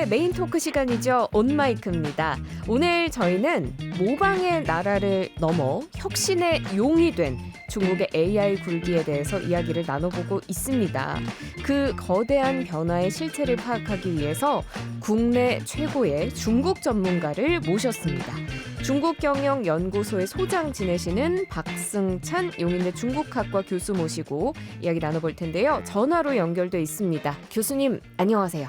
오늘의 메인 토크 시간이죠. 온마이크입니다. 오늘 저희는 모방의 나라를 넘어 혁신의 용이 된 중국의 AI 굴기에 대해서 이야기를 나눠보고 있습니다. 그 거대한 변화의 실체를 파악하기 위해서 국내 최고의 중국 전문가를 모셨습니다. 중국경영연구소의 소장 지내시는 박승찬 용인대 중국학과 교수 모시고 이야기 나눠볼 텐데요. 전화로 연결돼 있습니다. 교수님 안녕하세요.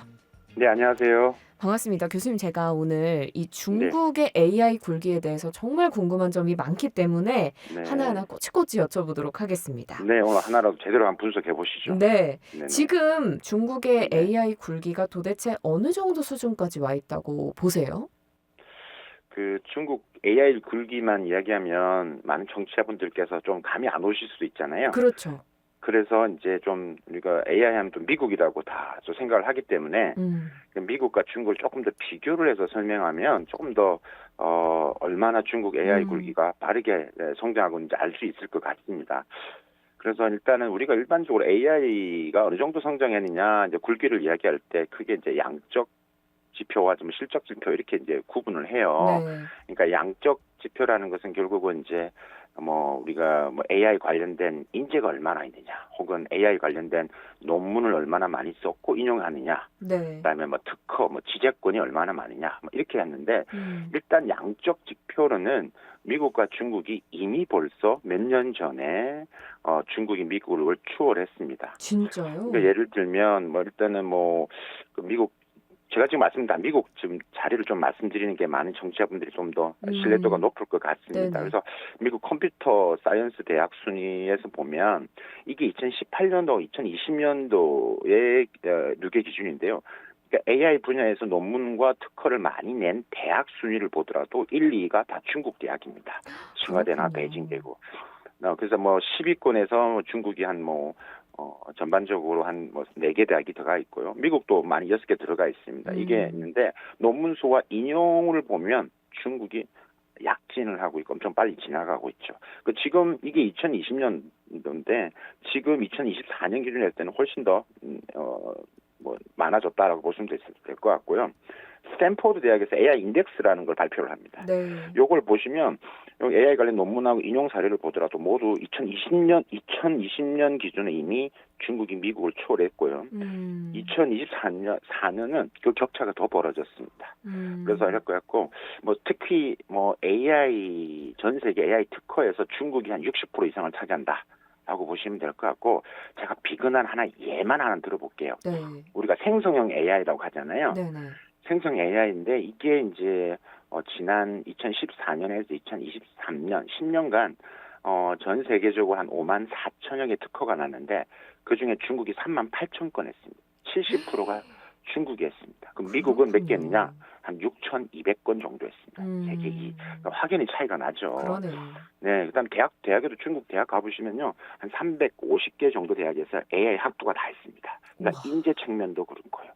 네, 안녕하세요. 반갑습니다. 교수님, 제가 오늘 이 중국의 AI 굴기에 대해서 정말 궁금한 점이 많기 때문에 네. 하나하나 꼬치꼬치 여쭤보도록 하겠습니다. 네, 오늘 하나라도 제대로 한번 분석해 보시죠. 네, 네네. 지금 중국의 네. AI 굴기가 도대체 어느 정도 수준까지 와 있다고 보세요? 그 중국 AI 굴기만 이야기하면 많은 청취자분들께서 좀 감이 안 오실 수도 있잖아요. 그렇죠. 그래서 이제 좀 우리가 AI 하면 좀 미국이라고 다 좀 생각을 하기 때문에 미국과 중국을 조금 더 비교를 해서 설명하면 조금 더 얼마나 중국 AI 굴기가 빠르게 성장하고 있는지 알 수 있을 것 같습니다. 그래서 일단은 우리가 일반적으로 AI가 어느 정도 성장했느냐 이제 굴기를 이야기할 때 크게 이제 양적 지표와 좀 실적 지표 이렇게 이제 구분을 해요. 네. 그러니까 양적 지표라는 것은 결국은 이제 뭐 우리가 뭐 AI 관련된 인재가 얼마나 있느냐, 혹은 AI 관련된 논문을 얼마나 많이 썼고 인용하느냐, 네. 그다음에 뭐 특허, 뭐 지재권이 얼마나 많으냐, 뭐 이렇게 했는데 일단 양적 지표로는 미국과 중국이 이미 벌써 몇 년 전에 중국이 미국을 추월했습니다. 진짜요? 그러니까 예를 들면 뭐 일단은 뭐 그 미국 제가 지금 말씀드린 미국 지금 자리를 좀 말씀드리는 게 많은 청취자분들이 좀 더 신뢰도가 높을 것 같습니다. 네네. 그래서 미국 컴퓨터 사이언스 대학 순위에서 보면 이게 2018년도, 2020년도의 누계 기준인데요. 그러니까 AI 분야에서 논문과 특허를 많이 낸 대학 순위를 보더라도 1, 2가 다 중국 대학입니다. 칭화대나 그렇군요. 베이징대고. 그래서 뭐 10위권에서 중국이 한 전반적으로 한 4개 대학이 들어가 있고요. 미국도 많이 6개 들어가 있습니다. 이게 있는데 논문 수와 인용을 보면 중국이 약진을 하고 있고 엄청 빨리 지나가고 있죠. 지금 이게 2020년도인데 지금 2024년 기준에 했을 때는 훨씬 더 많아졌다라고 보시면 될 것 같고요. 스탠포드 대학에서 AI 인덱스라는 걸 발표를 합니다. 네. 요걸 보시면 AI 관련 논문하고 인용 사례를 보더라도 모두 2020년 기준에 이미 중국이 미국을 초월했고요. 2024년은 그 격차가 더 벌어졌습니다. 그래서 이럴 것 같고 특히 AI 전 세계 AI 특허에서 중국이 한 60% 이상을 차지한다. 라고 보시면 될 것 같고, 제가 비근한 예만 하나 들어볼게요. 네. 우리가 생성형 AI라고 하잖아요. 네네. 생성 AI인데 이게 이제 지난 2014년에서 2023년 10년간 전 세계적으로 한 5만 4천여 개 특허가 났는데 그중에 중국이 3만 8천 건 했습니다. 70%가 중국이 했습니다. 그럼 미국은 몇 개 했느냐? 한 6,200건 정도 했습니다. 세계 2. 그러니까 확연히 차이가 나죠. 그러네요. 네, 그다음 대학에도 중국 대학 가보시면요, 한 350개 정도 대학에서 AI 학부가 다 있습니다. 그러니까 인재 측면도 그렇고요.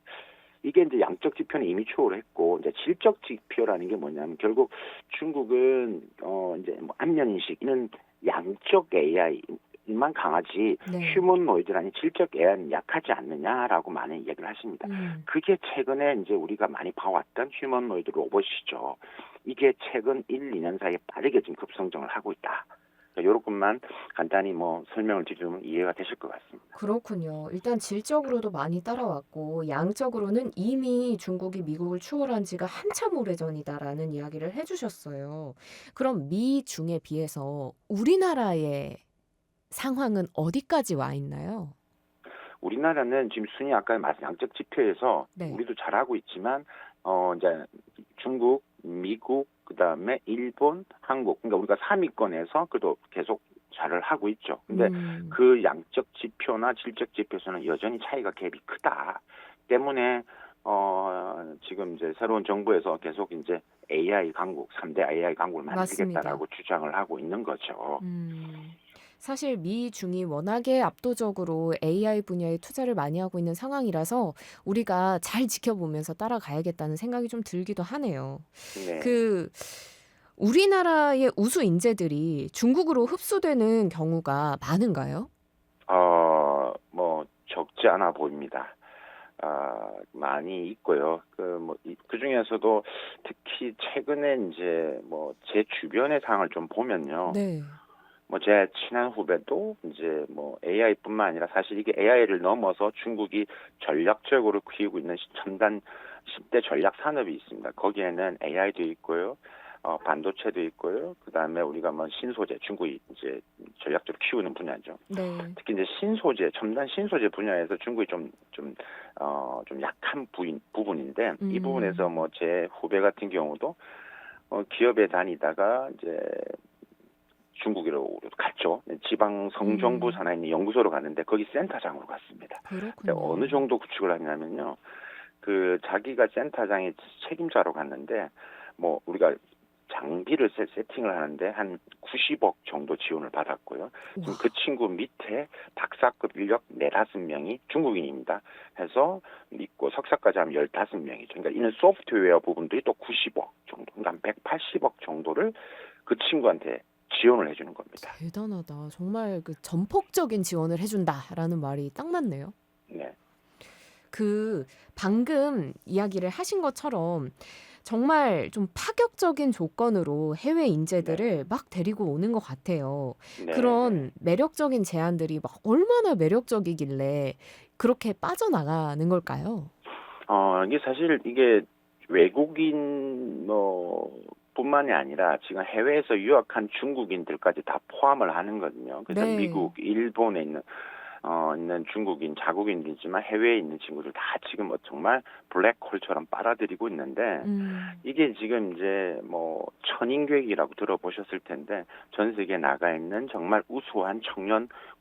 이게 이제 양적 지표는 이미 초월했고, 이제 질적 지표라는 게 뭐냐면 결국 중국은 이제 안면 인식 이런 양적 AI만 강하지 네. 휴머노이드라는 질적 AI는 약하지 않느냐라고 많은 얘기를 하십니다. 그게 최근에 이제 우리가 많이 봐왔던 휴머노이드 로봇이죠. 이게 최근 1, 2년 사이에 빠르게 지금 급성장을 하고 있다. 이런 것만 간단히 설명을 드리면 이해가 되실 것 같습니다. 그렇군요. 일단 질적으로도 많이 따라왔고 양적으로는 이미 중국이 미국을 추월한 지가 한참 오래전이다라는 이야기를 해주셨어요. 그럼 미중에 비해서 우리나라의 상황은 어디까지 와 있나요? 우리나라는 지금 순위 아까 말씀 양적 지표에서 네. 우리도 잘하고 있지만 이제 중국, 미국, 그다음에 일본, 한국, 그러니까 우리가 3위권에서 그래도 계속 잘을 하고 있죠. 근데 그 양적 지표나 질적 지표에서는 여전히 차이가 갭이 크다. 때문에 지금 이제 새로운 정부에서 계속 이제 AI 강국, 3대 AI 강국을 만들겠다라고 주장을 하고 있는 거죠. 사실 미중이 워낙에 압도적으로 AI 분야에 투자를 많이 하고 있는 상황이라서 우리가 잘 지켜보면서 따라가야겠다는 생각이 좀 들기도 하네요. 네. 우리나라의 우수 인재들이 중국으로 흡수되는 경우가 많은가요? 적지 않아 보입니다. 많이 있고요. 그 중에서도 특히 최근에 이제 제 주변의 상황을 좀 보면요. 네. 제 친한 후배도 이제 AI뿐만 아니라 사실 이게 AI를 넘어서 중국이 전략적으로 키우고 있는 첨단 10대 전략 산업이 있습니다. 거기에는 AI도 있고요. 반도체도 있고요. 그다음에 우리가 신소재, 중국이 이제 전략적으로 키우는 분야죠. 네. 특히 이제 신소재, 첨단 신소재 분야에서 중국이 좀 약한 부분인데 이 부분에서 제 후배 같은 경우도 기업에 다니다가 이제 중국으로 갔죠. 지방 성정부 산하에 있는 연구소로 갔는데 거기 센터장으로 갔습니다. 그렇군요. 어느 정도 구축을 하냐면요. 자기가 센터장의 책임자로 갔는데 우리가 장비를 세팅을 하는데 한 90억 정도 지원을 받았고요. 지금 그 친구 밑에 박사급 인력 4-5명이 중국인입니다. 해서 있고 석사까지 하면 15명이죠. 그러니까 이는 소프트웨어 부분들이 또 90억 정도, 그러니까 한 180억 정도를 그 친구한테 지원을 해주는 겁니다. 대단하다. 정말 그 전폭적인 지원을 해준다라는 말이 딱 맞네요. 네. 방금 이야기를 하신 것처럼 정말 좀 파격적인 조건으로 해외 인재들을 막 데리고 오는 것 같아요. 네. 그런 매력적인 제안들이 막 얼마나 매력적이길래 그렇게 빠져나가는 걸까요? 이게 사실 외국인 뿐만이 아니라 지금 해외에서 유학한 중국인들까지 다 포함을 하는 거거든요. 그래서 네. 미국, 일본에 있는 중국인, 자국인이지만 해외에 있는 친구들 다 지금 정말 블랙홀처럼 빨아들이고 있는데 이게 지금 이제 천인교육이라고 들어보셨을 텐데 전 세계에 나가 있는 정말 우수한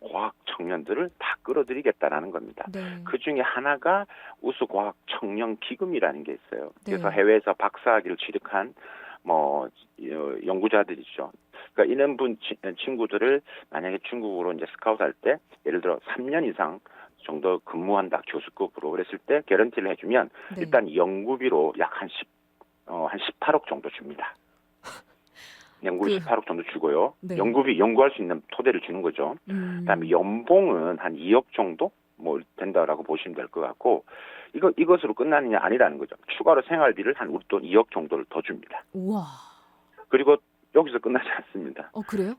과학 청년들을 다 끌어들이겠다라는 겁니다. 네. 그 중에 하나가 우수과학 청년 기금이라는 게 있어요. 그래서 네. 해외에서 박사학위를 취득한 연구자들이죠. 그러니까 이런 친구들을 만약에 중국으로 이제 스카우트할 때 예를 들어 3년 이상 정도 근무한다 교수급으로 그랬을 때 개런티를 해주면 네. 일단 연구비로 약 한 18억 정도 줍니다. 연구비 18억 정도 주고요. 네. 연구할 수 있는 토대를 주는 거죠. 그다음에 연봉은 한 2억 정도 된다라고 보시면 될 것 같고 이것으로 끝나느냐 아니라는 거죠. 추가로 생활비를 한 우리 돈 2억 정도를 더 줍니다. 우와. 그리고 여기서 끝나지 않습니다. 그래요?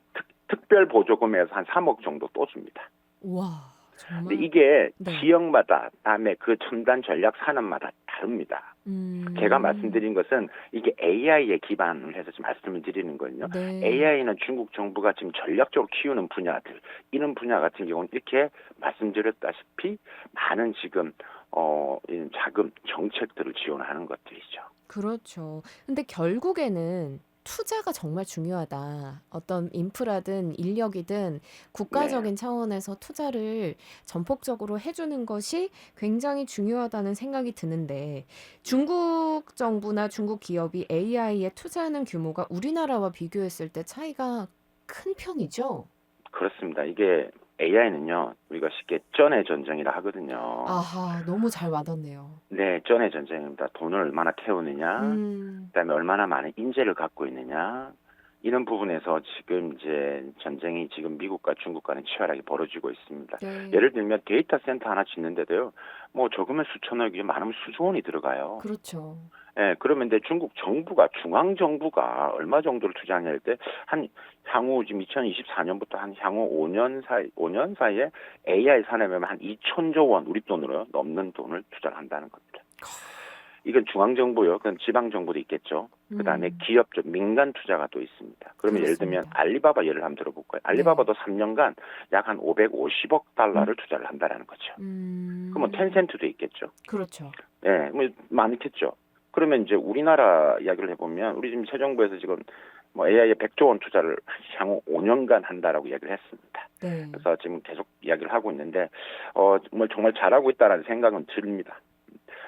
특별 보조금에서 한 3억 정도 또 줍니다. 우와. 정말. 근데 이게 네. 지역마다 다음에 그 첨단 전략 산업마다 다릅니다. 제가 말씀드린 것은 이게 AI에 기반을 해서 지금 말씀을 드리는 거거든요. 네. AI는 중국 정부가 지금 전략적으로 키우는 분야들, 이런 분야 같은 경우는 이렇게 말씀드렸다시피 많은 지금 이런 자금 정책들을 지원하는 것들이죠. 그렇죠. 근데 결국에는 투자가 정말 중요하다. 어떤 인프라든 인력이든 국가적인 차원에서 투자를 전폭적으로 해주는 것이 굉장히 중요하다는 생각이 드는데 중국 정부나 중국 기업이 AI에 투자하는 규모가 우리나라와 비교했을 때 차이가 큰 편이죠? 그렇습니다. 이게 AI는요, 우리가 쉽게 쩐의 전쟁이라 하거든요. 아하, 너무 잘 와닿네요. 네, 쩐의 전쟁입니다. 돈을 얼마나 태우느냐, 그다음에 얼마나 많은 인재를 갖고 있느냐, 이런 부분에서 지금 이제 전쟁이 지금 미국과 중국 간에 치열하게 벌어지고 있습니다. 네. 예를 들면 데이터 센터 하나 짓는데도요, 적으면 수천억이, 많으면 수조 원이 들어가요. 그렇죠. 예, 그러면 근데 중국 정부가, 중앙 정부가 얼마 정도를 투자하냐 할 때, 향후 지금 2024년부터 향후 5년 사이에 AI 산업에 한 2천조 원, 우리 돈으로 넘는 돈을 투자를 한다는 겁니다. 이건 중앙 정부요. 그건 지방 정부도 있겠죠. 그다음에 기업적 민간 투자가 또 있습니다. 그러면 예를 들면 알리바바 예를 한번 들어볼까요? 알리바바도 3년간 약 한 550억 달러를 투자를 한다라는 거죠. 그러면 텐센트도 있겠죠. 그렇죠. 예, 많겠죠. 그러면 이제 우리나라 이야기를 해보면 우리 지금 새 정부에서 지금 AI에 100조 원 투자를 향후 5년간 한다라고 이야기를 했습니다. 네. 그래서 지금 계속 이야기를 하고 있는데 정말 잘하고 있다라는 생각은 듭니다.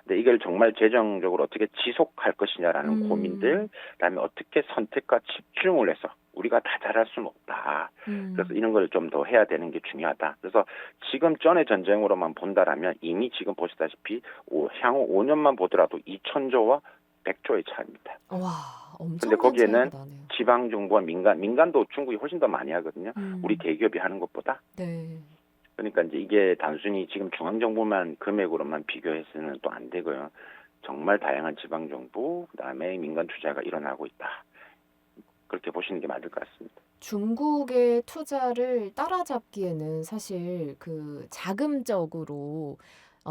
근데 이걸 정말 재정적으로 어떻게 지속할 것이냐라는 고민들, 그다음에 어떻게 선택과 집중을 해서 우리가 다 잘할 수는 없다. 그래서 이런 걸 좀 더 해야 되는 게 중요하다. 그래서 지금 전의 전쟁으로만 본다라면 이미 지금 보시다시피 향후 5년만 보더라도 2천조와 100조의 차이입니다. 와, 엄청. 근데 거기에는 지방 정부와 민간도 중국이 훨씬 더 많이 하거든요. 우리 대기업이 하는 것보다. 네. 그러니까 이제 이게 단순히 지금 중앙정부만 금액으로만 비교해서는 또 안 되고요. 정말 다양한 지방정부, 그다음에 민간 투자가 일어나고 있다. 그렇게 보시는 게 맞을 것 같습니다. 중국의 투자를 따라잡기에는 사실 그 자금적으로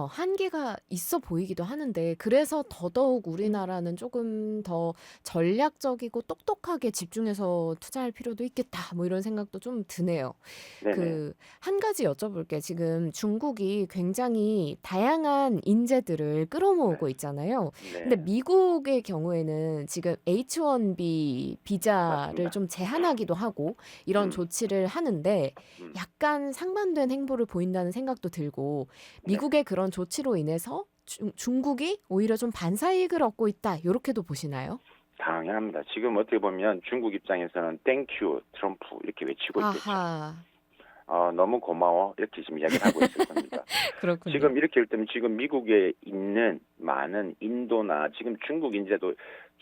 한계가 있어 보이기도 하는데 그래서 더더욱 우리나라는 조금 더 전략적이고 똑똑하게 집중해서 투자할 필요도 있겠다. 뭐 이런 생각도 좀 드네요. 네네. 한 가지 여쭤볼게. 지금 중국이 굉장히 다양한 인재들을 끌어모으고 있잖아요. 근데 네. 미국의 경우에는 지금 H-1B 비자를 맞습니다. 좀 제한하기도 하고 이런 음, 조치를 하는데 음, 약간 상반된 행보를 보인다는 생각도 들고 네. 미국의 그런 조치로 인해서 중국이 오히려 좀 반사이익을 얻고 있다. 요렇게도 보시나요? 당연합니다. 지금 어떻게 보면 중국 입장에서는 땡큐 트럼프 이렇게 외치고 있겠죠. 아하. 너무 고마워 이렇게 지금 이야기를 하고 있을 겁니다. 그렇군요. 지금 이렇게 일 때면 지금 미국에 있는 많은 인도나 지금 중국 인재도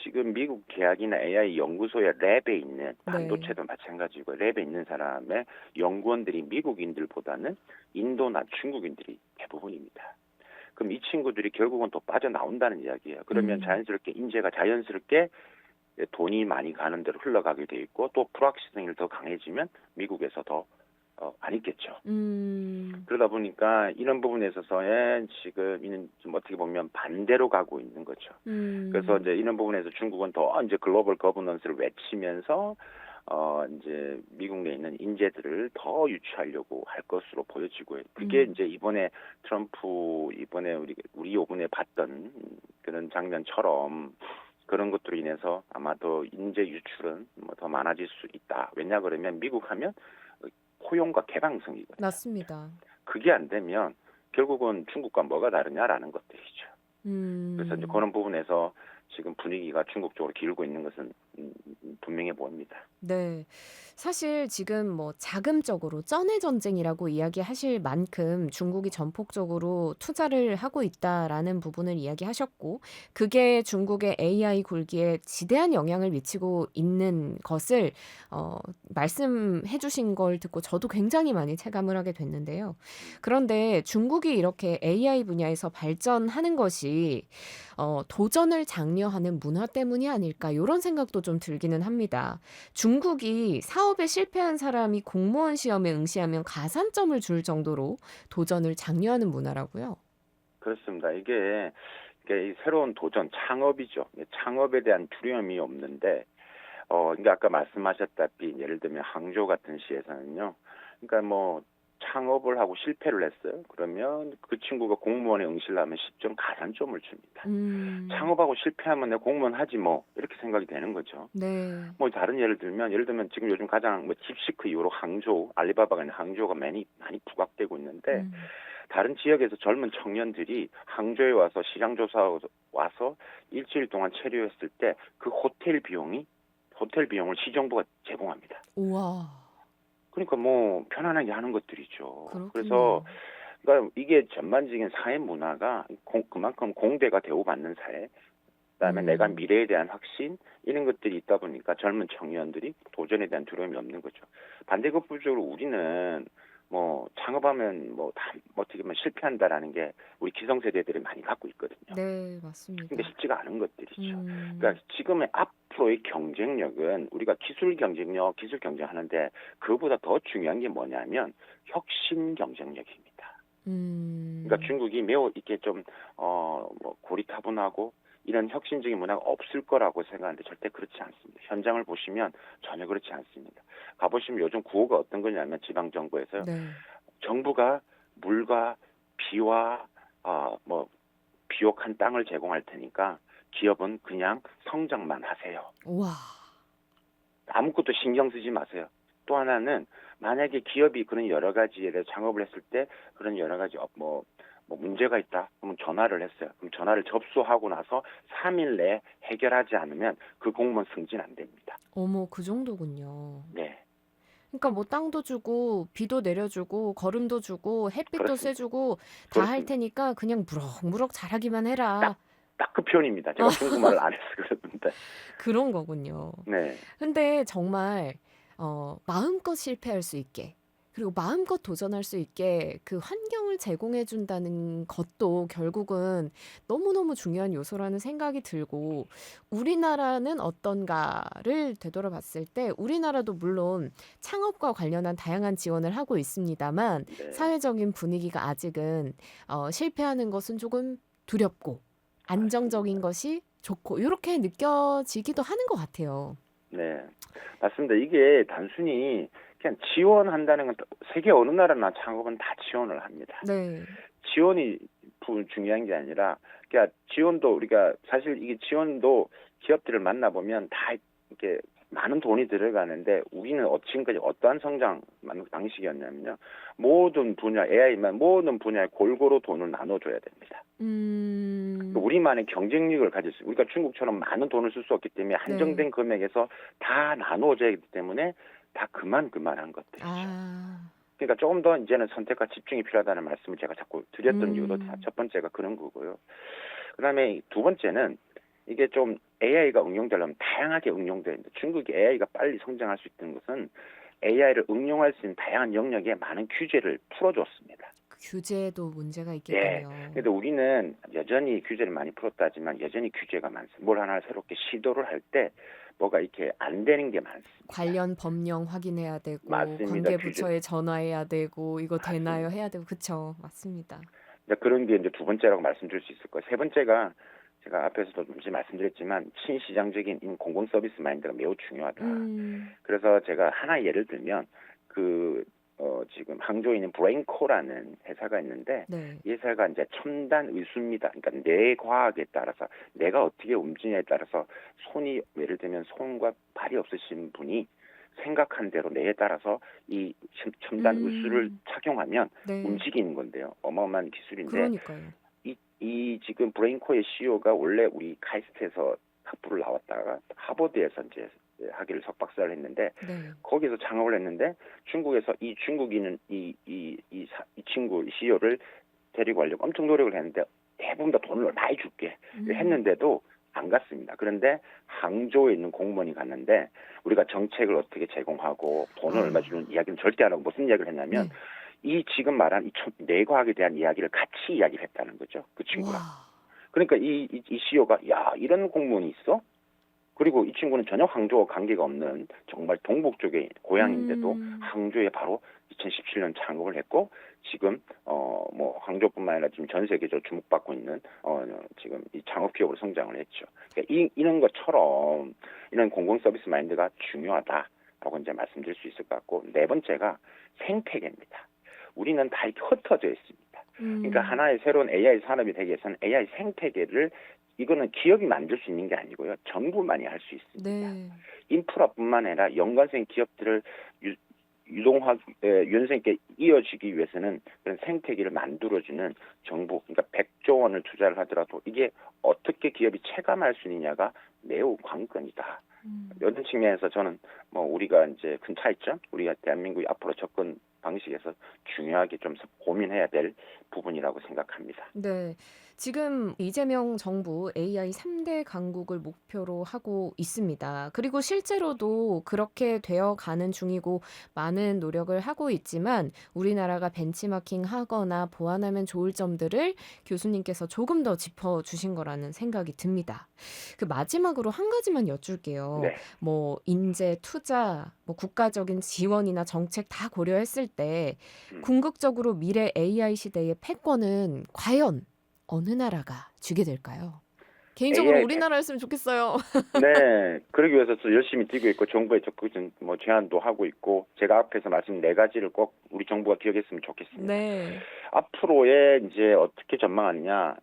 지금 미국 대학이나 AI 연구소의 랩에 있는 네. 반도체도 마찬가지고 랩에 있는 사람의 연구원들이 미국인들보다는 인도나 중국인들이 대부분입니다. 그럼 이 친구들이 결국은 또 빠져나온다는 이야기예요. 그러면 음. 자연스럽게 인재가 자연스럽게 돈이 많이 가는 대로 흘러가게 돼 있고 또 불확실성이 더 강해지면 미국에서 더 안 있겠죠. 음. 그러다 보니까 이런 부분에 있어서의 지금 이는 좀 어떻게 보면 반대로 가고 있는 거죠. 그래서 음. 이제 이런 부분에서 중국은 더 이제 글로벌 거버넌스를 외치면서 이제 미국 내에 있는 인재들을 더 유치하려고 할 것으로 보여지고요. 그게 음. 이제 이번에 트럼프 이번에 우리 요번에 봤던 그런 장면처럼 그런 것들로 인해서 아마도 인재 유출은 뭐 더 많아질 수 있다. 왜냐 그러면 미국 하면 포용과 개방성이거든요. 맞습니다. 그게 안 되면 결국은 중국과 뭐가 다르냐라는 것들이죠. 그래서 이제 음. 그런 부분에서 지금 분위기가 중국 쪽으로 기울고 있는 것은 분명해 보입니다. 네. 사실 지금 뭐 자금적으로 쩐의 전쟁이라고 이야기하실 만큼 중국이 전폭적으로 투자를 하고 있다라는 부분을 이야기하셨고, 그게 중국의 AI 굴기에 지대한 영향을 미치고 있는 것을 말씀해 주신 걸 듣고 저도 굉장히 많이 체감을 하게 됐는데요. 음, 그런데 중국이 이렇게 AI 분야에서 발전하는 것이 도전을 장려하는 문화 때문이 아닐까 이런 생각도 좀 들기는 합니다. 중국이 사업에 실패한 사람이 공무원 시험에 응시하면 가산점을 줄 정도로 도전을 장려하는 문화라고요. 그렇습니다. 이게 이 새로운 도전, 창업이죠. 창업에 대한 두려움이 없는데, 그러니까 아까 말씀하셨다시피 예를 들면 항저우 같은 시에서는요. 그러니까 뭐 창업을 하고 실패를 했어요. 그러면 그 친구가 공무원에 응시를 하면 10점 가산점을 줍니다. 음, 창업하고 실패하면 내가 공무원 하지 뭐 이렇게 생각이 되는 거죠. 네. 뭐 다른 예를 들면 지금 요즘 가장 뭐 딥시크 이후로 항저우, 알리바바가 있는 항저우가 많이 부각되고 있는데 음, 다른 지역에서 젊은 청년들이 항저우에 와서 시장 조사 와서 일주일 동안 체류했을 때 그 호텔 비용을 시정부가 제공합니다. 우와, 그러니까 뭐 편안하게 하는 것들이죠. 그렇군요. 그래서 그러니까 이게 전반적인 사회 문화가 그만큼 공대가 대우받는 사회, 그다음에 내가 음, 미래에 대한 확신 이런 것들이 있다 보니까 젊은 청년들이 도전에 대한 두려움이 없는 거죠. 반대급부적으로 우리는 뭐 창업하면 뭐 다 어떻게 보면 실패한다라는 게 우리 기성세대들이 많이 갖고 있거든요. 네, 근데 맞습니다. 쉽지가 않은 것들이죠. 음, 그러니까 지금의 앞으로의 경쟁력은 우리가 기술 경쟁하는데 그보다 더 중요한 게 뭐냐면 혁신 경쟁력입니다. 그러니까 음, 중국이 매우 이렇게 좀 뭐 고리타분하고 이런 혁신적인 문화가 없을 거라고 생각하는데 절대 그렇지 않습니다. 현장을 보시면 전혀 그렇지 않습니다. 가보시면 요즘 구호가 어떤 거냐면 지방 정부에서요. 네. 정부가 물과 비와 뭐 비옥한 땅을 제공할 테니까 기업은 그냥 성장만 하세요. 우와, 아무것도 신경 쓰지 마세요. 또 하나는 만약에 기업이 그런 여러 가지에 대해 창업을 했을 때 그런 여러 가지 뭐 문제가 있다. 그러면 전화를 했어요. 그럼 전화를 접수하고 나서 3일 내에 해결하지 않으면 그 공무원 승진 안 됩니다. 어머, 그 정도군요. 네, 그러니까 뭐 땅도 주고 비도 내려주고 거름도 주고 햇빛도 그렇습니다. 쐬주고 다 할 그렇습니다. 테니까 그냥 무럭무럭 잘하기만 해라. 딱 그 표현입니다. 제가 중국말을 안 해서 그러는데. 그런 거군요. 네, 근데 정말 마음껏 실패할 수 있게 그리고 마음껏 도전할 수 있게 그 환경을 제공해 준다는 것도 결국은 너무너무 중요한 요소라는 생각이 들고 우리나라는 어떤가를 되돌아봤을 때 우리나라도 물론 창업과 관련한 다양한 지원을 하고 있습니다만 네, 사회적인 분위기가 아직은 실패하는 것은 조금 두렵고 안정적인 맞습니다. 것이 좋고 이렇게 느껴지기도 하는 것 같아요. 네, 맞습니다. 이게 단순히 그냥 지원한다는 건 세계 어느 나라나 창업은 다 지원을 합니다. 네. 지원이 중요한 게 아니라, 그러니까 지원도 우리가 사실 이게 지원도 기업들을 만나보면 다 이렇게 많은 돈이 들어가는데 우리는 지금까지 어떠한 성장 방식이었냐면요. 모든 분야, AI만 모든 분야에 골고루 돈을 나눠줘야 됩니다. 음. 우리만의 경쟁력을 가질 수, 우리가 중국처럼 많은 돈을 쓸 수 없기 때문에 네. 한정된 금액에서 다 나눠져야 하기 때문에 다 그만한 것들이죠. 아. 그러니까 조금 더 이제는 선택과 집중이 필요하다는 말씀을 제가 자꾸 드렸던 이유도 음. 첫 번째가 그런 거고요. 그다음에 두 번째는 이게 좀 AI가 응용되려면 다양하게 응용되는데 중국이 AI가 빨리 성장할 수 있는 것은 AI를 응용할 수 있는 다양한 영역에 많은 규제를 풀어줬습니다. 규제도 문제가 예. 있겠군요. 근데 우리는 여전히 규제를 많이 풀었다지만 여전히 규제가 많습니다. 뭘 하나 새롭게 시도를 할 때 뭐가 이렇게 안 되는 게 많습니다. 관련 법령 확인해야 되고 맞습니다. 관계 규제 부처에 전화해야 되고 이거 되나요? 맞습니다. 해야 되고 그쵸. 맞습니다. 이제 그런 게 이제 두 번째라고 말씀드릴 수 있을 거예요. 세 번째가 제가 앞에서도 잠시 말씀드렸지만 친시장적인 공공 서비스 마인드가 매우 중요하다. 음. 그래서 제가 하나 예를 들면 지금 항저우에 있는 브레인코라는 회사가 있는데 네. 이 회사가 이제 첨단 의수입니다. 그러니까 뇌 과학에 따라서 내가 어떻게 움직이냐에 따라서 예를 들면 손과 발이 없으신 분이 생각한 대로 뇌에 따라서 이 첨단 의수를 음. 착용하면 네. 움직이는 건데요. 어마어마한 기술인데 그러니까요. 이 지금 브레인코의 CEO가 원래 우리 카이스트에서 학부를 나왔다가 하버드에서 이제 학위를 석박사를 했는데 네. 거기서 창업을 했는데 중국에서 이 중국인은 이 친구 CEO를 데리고 가려고 엄청 노력을 했는데 대부분 다 돈을 많이 줄게 음. 했는데도 안 갔습니다. 그런데 항저우에 있는 공무원이 갔는데 우리가 정책을 어떻게 제공하고 돈을 얼마 아. 주는 이야기는 절대 안 하고 무슨 이야기를 했냐면 네. 이 지금 말한 이 뇌과학에 대한 이야기를 같이 이야기를 했다는 거죠. 그 친구랑. 와. 그러니까 이 CEO가 야 이런 공무원이 있어? 그리고 이 친구는 전혀 항저우와 관계가 없는 정말 동북 쪽의 고향인데도 음. 항저우에 바로 2017년 창업을 했고 지금 뭐 항저우뿐만 아니라 지금 전 세계적으로 주목받고 있는 지금 이 창업 기업으로 성장을 했죠. 그러니까 이런 것처럼 이런 공공 서비스 마인드가 중요하다라고 이제 말씀드릴 수 있을 것 같고 네 번째가 생태계입니다. 우리는 다 이렇게 흩어져 있습니다. 그러니까 음. 하나의 새로운 AI 산업이 되기 위해서는 AI 생태계를 이거는 기업이 만들 수 있는 게 아니고요. 정부만이 할 수 있습니다. 네. 인프라뿐만 아니라 연관성 기업들을 유연성 있게 이어지기 위해서는 그런 생태계를 만들어주는 정부, 그러니까 100조 원을 투자를 하더라도 이게 어떻게 기업이 체감할 수 있느냐가 매우 관건이다. 음. 이런 측면에서 저는 뭐 우리가 이제 큰 차이점, 우리가 대한민국이 앞으로 접근 방식에서 중요하게 좀 고민해야 될 부분이라고 생각합니다. 네. 지금 이재명 정부 AI 3대 강국을 목표로 하고 있습니다. 그리고 실제로도 그렇게 되어 가는 중이고 많은 노력을 하고 있지만 우리나라가 벤치마킹 하거나 보완하면 좋을 점들을 교수님께서 조금 더 짚어 주신 거라는 생각이 듭니다. 그 마지막으로 한 가지만 여쭐게요. 네. 뭐 인재, 투자, 뭐 국가적인 지원이나 정책 다 고려했을 때 음. 궁극적으로 미래 AI 시대의 패권은 과연 어느 나라가 주게 될까요? 개인적으로 AI 우리나라였으면 좋겠어요. 네, 그러기 위해서 또 열심히 뛰고 있고 정부에 적극 뭐 제안도 하고 있고 제가 앞에서 말씀 네 가지를 꼭 우리 정부가 기억했으면 좋겠습니다. 네. 앞으로의 이제 어떻게 전망하느냐?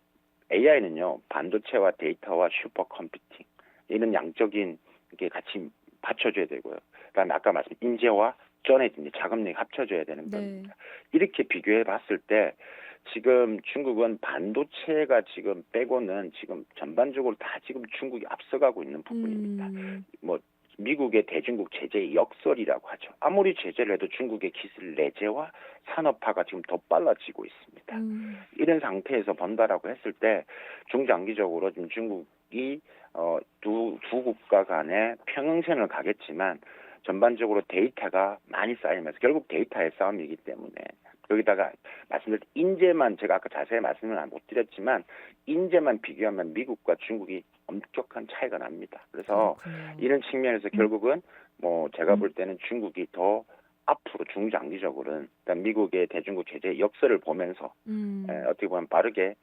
AI는요 반도체와 데이터와 슈퍼컴퓨팅 이런 양적인 게 같이 받쳐줘야 되고요. 그다음에 아까 말씀 인재와 전에 이제 자금력이 합쳐져야 되는 네. 겁니다. 이렇게 비교해 봤을 때 지금 중국은 반도체가 지금 빼고는 지금 전반적으로 다 지금 중국이 앞서가고 있는 부분입니다. 뭐 미국의 대중국 제재의 역설이라고 하죠. 아무리 제재를 해도 중국의 기술 내재와 산업화가 지금 더 빨라지고 있습니다. 이런 상태에서 본다라고 했을 때 중장기적으로 지금 중국이 두 국가 간의 평행선을 가겠지만 전반적으로 데이터가 많이 쌓이면서 결국 데이터의 싸움이기 때문에 여기다가 말씀드린 인재만 제가 아까 자세히 말씀을 못 드렸지만 인재만 비교하면 미국과 중국이 엄격한 차이가 납니다. 그래서 그렇군요. 이런 측면에서 결국은 뭐 제가 볼 때는 중국이 더 앞으로 중장기적으로는 일단 미국의 대중국 제재의 역사를 보면서 어떻게 보면 빠르게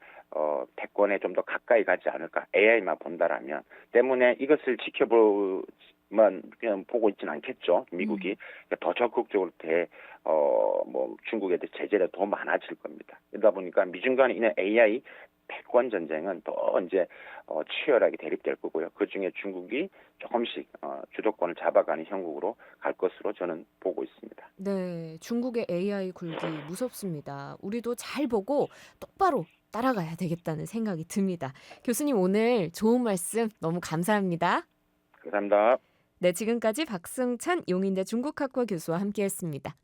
패권에 좀 더 가까이 가지 않을까 AI만 본다라면 때문에 이것을 지켜보만 그냥 보고 있지는 않겠죠. 미국이 그러니까 더 적극적으로 뭐 중국에 대해 제재가 더 많아질 겁니다. 그러다 보니까 미중 간에 있는 AI 패권 전쟁은 더 이제 치열하게 대립될 거고요. 그 중에 중국이 조금씩 주도권을 잡아가는 형국으로 갈 것으로 저는 보고 있습니다. 네, 중국의 AI 굴기 무섭습니다. 우리도 잘 보고 똑바로 따라가야 되겠다는 생각이 듭니다. 교수님 오늘 좋은 말씀 너무 감사합니다. 감사합니다. 네, 지금까지 박승찬 용인대 중국학과 교수와 함께했습니다.